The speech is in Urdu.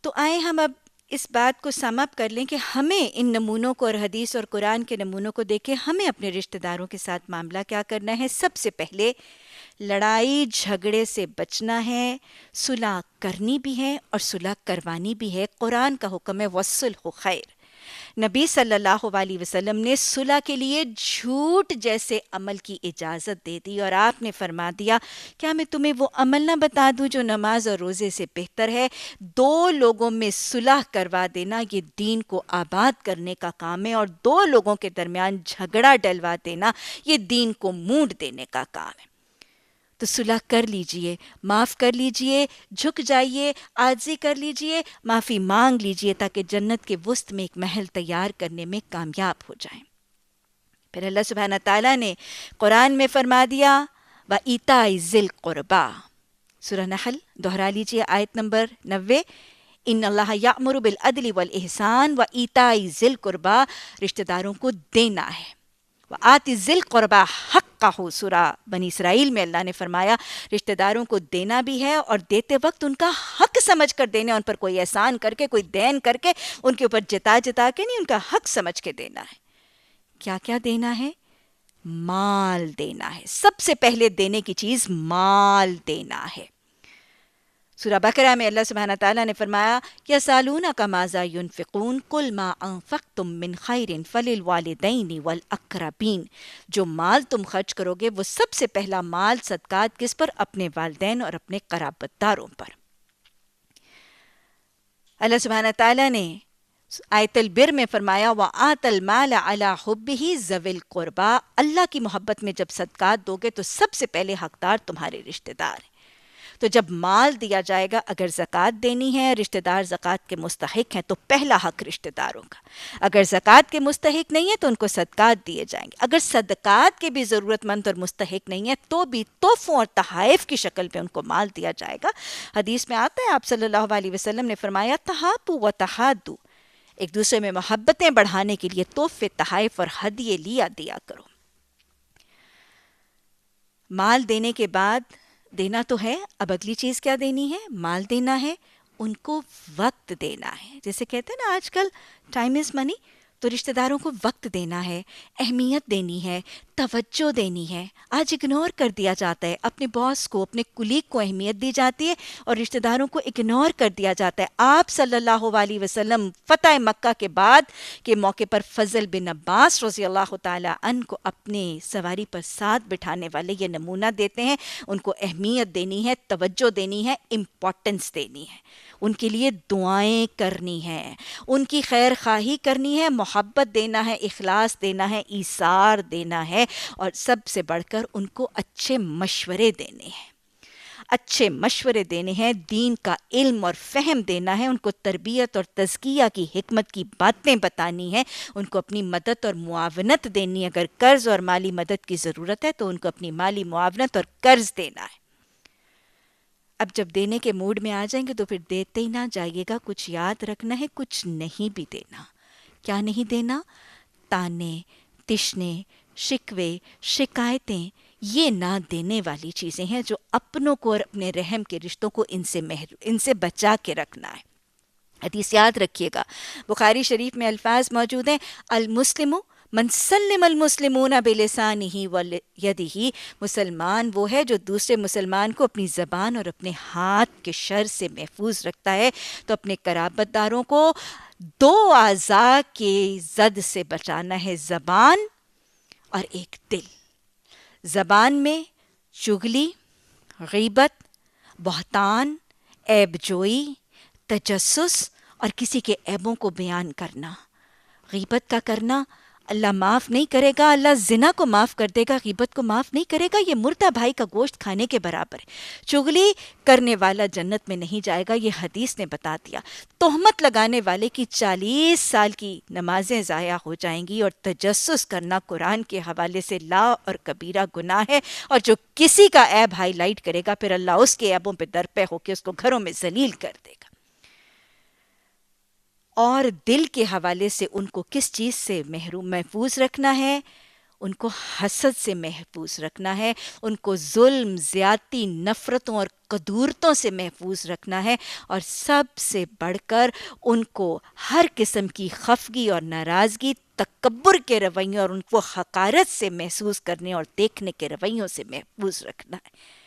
تو آئیں ہم اب اس بات کو سم اپ کر لیں کہ ہمیں ان نمونوں کو اور حدیث اور قرآن کے نمونوں کو دیکھ کے ہمیں اپنے رشتہ داروں کے ساتھ معاملہ کیا کرنا ہے۔ سب سے پہلے لڑائی جھگڑے سے بچنا ہے، صلح کرنی بھی ہے اور صلح کروانی بھی ہے۔ قرآن کا حکم ہے وَالصُّلْحُ خیر۔ نبی صلی اللہ علیہ وسلم نے صلح کے لیے جھوٹ جیسے عمل کی اجازت دے دی، اور آپ نے فرما دیا کیا میں تمہیں وہ عمل نہ بتا دوں جو نماز اور روزے سے بہتر ہے؟ دو لوگوں میں صلح کروا دینا یہ دین کو آباد کرنے کا کام ہے، اور دو لوگوں کے درمیان جھگڑا ڈلوا دینا یہ دین کو مونڈ دینے کا کام ہے۔ تو صلح کر لیجئے، معاف کر لیجئے، جھک جائیے، عاجزی کر لیجئے، معافی مانگ لیجئے تاکہ جنت کے وسط میں ایک محل تیار کرنے میں کامیاب ہو جائیں۔ پھر اللہ سبحانہ تعالیٰ نے قرآن میں فرما دیا وَإِيتَاءِ ذِي الْقُرْبَى۔ سورہ نحل دہرا لیجئے آیت نمبر 90، ان اللہ یأمر بالعدل والإحسان وإیتاء ذی القربى، رشتہ داروں کو دینا ہے۔ وآت ذی القربى حقہ، سورہ بنی اسرائیل میں اللہ نے فرمایا رشتہ داروں کو دینا بھی ہے، اور دیتے وقت ان کا حق سمجھ کر دینا، ان پر کوئی احسان کر کے، کوئی دین کر کے، ان کے اوپر جتا جتا کے نہیں، ان کا حق سمجھ کے دینا ہے۔ کیا کیا دینا ہے؟ مال دینا ہے۔ سب سے پہلے دینے کی چیز مال دینا ہے۔ سورہ بقرہ میں اللہ سبحانہ تعالیٰ نے فرمایا یسألونک ماذا ینفقون قل ما انفقتم من خیر فللوالدین والاقربین، جو مال تم خرچ کرو گے وہ سب سے پہلا مال صدقات کس پر؟ اپنے والدین اور اپنے قرابت داروں پر۔ اللہ سبحانہ تعالیٰ نے آیت البر میں فرمایا وَآتَ الْمَالَ عَلَى حُبِّهِ ذَوِي الْقُرْبَى، اللہ کی محبت میں جب صدقات دو گے تو سب سے پہلے حقدار تمہارے رشتہ دار ہیں۔ تو جب مال دیا جائے گا، اگر زکوٰۃ دینی ہے، رشتہ دار زکوٰۃ کے مستحق ہیں تو پہلا حق رشتہ داروں کا۔ اگر زکوٰۃ کے مستحق نہیں ہے تو ان کو صدقات دیے جائیں گے۔ اگر صدقات کے بھی ضرورت مند اور مستحق نہیں ہے تو بھی تحفوں اور تحائف کی شکل میں ان کو مال دیا جائے گا۔ حدیث میں آتا ہے آپ صلی اللہ علیہ وسلم نے فرمایا تحابوا وتحادوا، ایک دوسرے میں محبتیں بڑھانے کے لیے تحفے، تحائف اور ہدیے دیا کرو۔ مال دینے کے بعد دینا تو ہے، اب اگلی چیز کیا دینی ہے؟ مال دینا ہے، ان کو وقت دینا ہے۔ جیسے کہتے ہیں نا آج کل ٹائم از منی، تو رشتہ داروں کو وقت دینا ہے، اہمیت دینی ہے، توجہ دینی ہے۔ آج اگنور کر دیا جاتا ہے، اپنے باس کو، اپنے کلیگ کو اہمیت دی جاتی ہے اور رشتہ داروں کو اگنور کر دیا جاتا ہے۔ آپ صلی اللہ علیہ وسلم فتح مکہ کے بعد کے موقع پر فضل بن عباس رضی اللہ تعالی عنہ کو اپنے سواری پر ساتھ بٹھانے والے یہ نمونہ دیتے ہیں۔ ان کو اہمیت دینی ہے، توجہ دینی ہے، امپورٹنس دینی ہے، ان کے لیے دعائیں کرنی ہیں، ان کی خیر خواہی کرنی ہے، محبت دینا ہے، اخلاص دینا ہے، ایثار دینا ہے، اور سب سے بڑھ کر ان کو اچھے مشورے دینے ہیں۔ اچھے مشورے دینے ہیں، دین کا علم اور فہم دینا ہے، ان کو تربیت اور تزکیہ کی حکمت کی باتیں بتانی ہیں، ان کو اپنی مدد اور معاونت دینی ہے۔ اگر قرض اور مالی مدد کی ضرورت ہے تو ان کو اپنی مالی معاونت اور قرض دینا ہے۔ اب جب دینے کے موڈ میں آ جائیں گے تو پھر دیتے ہی نہ جائیے گا، کچھ یاد رکھنا ہے، کچھ نہیں بھی دینا۔ کیا نہیں دینا؟ تانے، تشنے، شکوے، شکایتیں، یہ نہ دینے والی چیزیں ہیں جو اپنوں کو اور اپنے رحم کے رشتوں کو ان سے بچا کے رکھنا ہے۔ حدیث یاد رکھیے گا، بخاری شریف میں الفاظ موجود ہیں المسلم من سلم المسلمون بلسانہ ویدہ، مسلمان وہ ہے جو دوسرے مسلمان کو اپنی زبان اور اپنے ہاتھ کے شر سے محفوظ رکھتا ہے۔ تو اپنے قرابت داروں کو دو اعضاء کے زد سے بچانا ہے، زبان اور ایک دل۔ زبان میں چغلی، غیبت، بہتان، عیب جوئی، تجسس اور کسی کے عیبوں کو بیان کرنا۔ غیبت کا کرنا اللہ معاف نہیں کرے گا، اللہ زنا کو معاف کر دے گا، غیبت کو معاف نہیں کرے گا، یہ مردہ بھائی کا گوشت کھانے کے برابر ہے۔ چغلی کرنے والا جنت میں نہیں جائے گا، یہ حدیث نے بتا دیا۔ تہمت لگانے والے کی 40 سال کی نمازیں ضائع ہو جائیں گی، اور تجسس کرنا قرآن کے حوالے سے لا اور کبیرہ گناہ ہے، اور جو کسی کا عیب ہائی لائٹ کرے گا پھر اللہ اس کے عیبوں پہ درپے ہو کے اس کو گھروں میں ذلیل کر دے گا۔ اور دل کے حوالے سے ان کو کس چیز سے محفوظ رکھنا ہے؟ ان کو حسد سے محفوظ رکھنا ہے، ان کو ظلم، زیادتی، نفرتوں اور قدورتوں سے محفوظ رکھنا ہے، اور سب سے بڑھ کر ان کو ہر قسم کی خفگی اور ناراضگی، تکبر کے رویوں اور ان کو حقارت سے محسوس کرنے اور دیکھنے کے رویوں سے محفوظ رکھنا ہے۔